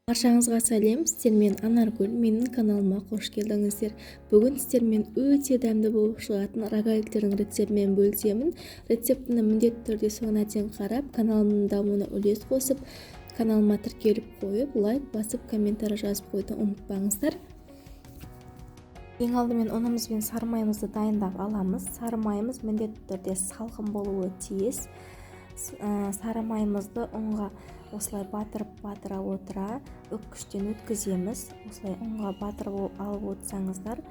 Баршаңызға сәлем, сіздермен Анаргүл, менің каналыма қош келдіңіздер. Бүгін сіздермен өте дәмді болып шығатын рогаликтердің рецептімен бөлісемін. Рецептіні міндетті түрде соңына дейін қарап, каналымның дамуына үлес қосып, каналыма тіркеліп қойып, лайк басып, комментарий жазып қойды ұмытпаңыздар. Ең алдымен ұнымыз бен сары майымызды дайындап аламыз. Сары майымыз міндетті түрде салқын болуы тиіс. Сары майымызды ұнға осылай батыра отыра үккіштен өткіземіз. Осылай ұнға батырып алып отырсаңыздар,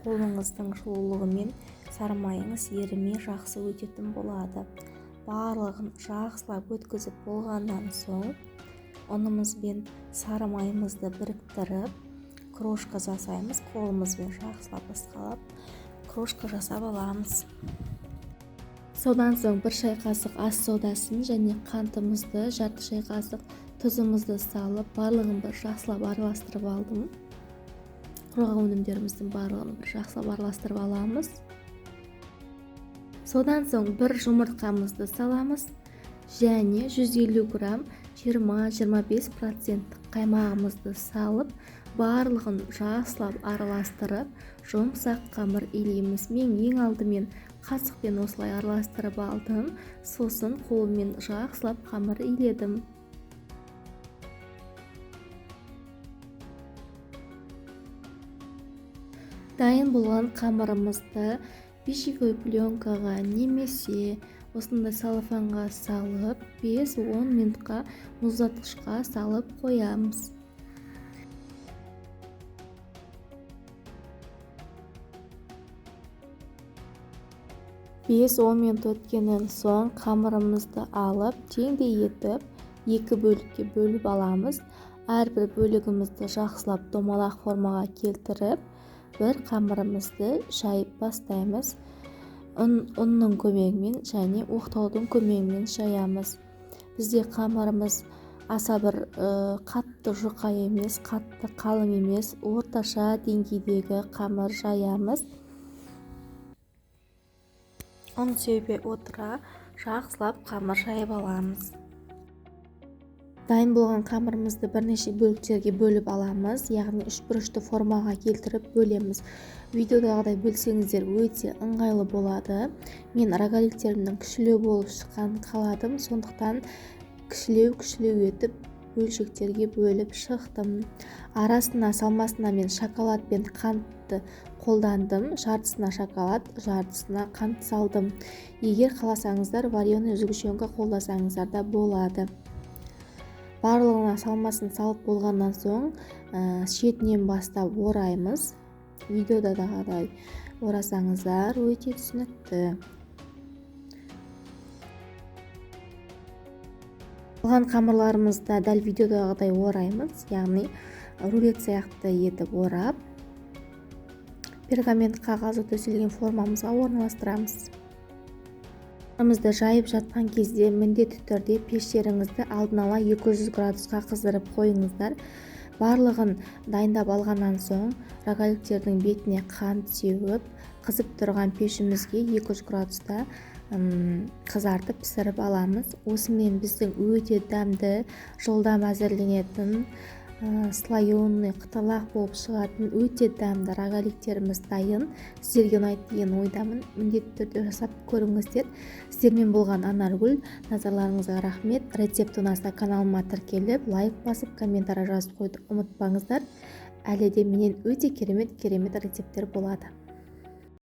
қолыңыздың жылулығымен сары майыңыз ерімей жақсы өтетін болады. Барлығын жақсылап өткізіп болғаннан соң ұнымыз бен сары майымызды біріктіріп крошка жасаймыз. Қолымызбен жақсылап ысқалап крошка жасап аламыз. Содан соң 1 шай қасық ас содасын және қантымызды, жарты шай қасық тұзымызды салып, барлығын бір жақсылап араластырып алдым. Құрғақ өнімдеріміздің барлығын бір жақсылап араластырып аламыз. Содан соң бір жұмыртқамызды саламыз және 150 грамм 20-25% қаймағымызды салып, барлығын жақсылап араластырып, жұмсақ қамыр илейміз. Мен ең алдымен қасықпен осылай араластырып алдым, сосын қолыммен жақсылап қамыр иледім. Дайын болған қамырымызды пищевой пленкаға немесе осындай салфанға салып 5-10 минутқа мұздатқышқа салып қоямыз. Бес 10 минут өткеннен соң қамырымызды алып, теңдей етіп, 2 бөлікке бөліп аламыз. Әрбір бөлігімізді жақсылап домалақ формаға келтіріп, бір қамырымызды шайып бастаймыз. Ұнның көмегімен және оқтаудың көмегімен шаямыз. Бізде қамырымыз аса бір қатты жұқа емес, қатты қалың емес, орташа деңгейдегі қамыр жаямыз. Ұн сеуе отыра жақсылап қамыр жайып аламыз. Дайын болған қамырымызды бірнеше бөліктерге бөліп аламыз, яғни 3 бұрышты формаға келтіріп бөлеміз. Видеодағыдай бөлсеңіздер өте ыңғайлы болады. Мен рогаликтерімнің кішілеу болып шыққанын қаладым, сондықтан кішілеу етіп бөлшектерге бөліп шықтым. Арасына салмасына мен шоколад пен қантты қолдандым. Жартысына шоколад, жартысына қант салдым. Егер қаласаңыздар, вареный сгущенка қолдасаңыздар да болады. Барлығына салмасын салып болғаннан соң шетінен бастап ораймыз. Видеодағыдай орасаңыздар өте түсінікті. Қалған қамырларымызды дәл видеодағыдай ораймыз, яғни рулет сияқты етіп орап, пергамент қағазы төселген формамызға орналастырамыз. Қамырымызды жайып жатқан кезде міндетті түрде пештеріңізді алдын ала 200 градусқа қыздырып қойыңыздар. Барлығын дайындап алғаннан соң рогаликтердің бетіне қант сеуіп, қызып тұрған пешімізге 200 градуста қызартып пісіріп аламыз. Осымен біздің өте дәмді, жылдам әзірленетін, слоеный қыталақ болып шығатын өте дәмді рогаликтеріміз дайын. Сіздерге ұнайды деген ойдамын. Міндетті түрде жасап көріңіздер. Сіздермен болған Анаргүл. Назарларыңызға рахмет. Рецепт ұнаса каналыма тіркеліп, лайк басып, комментарий жазып қойды ұмытпаңыздар. Әлі де менен өте керемет рецепттер болады.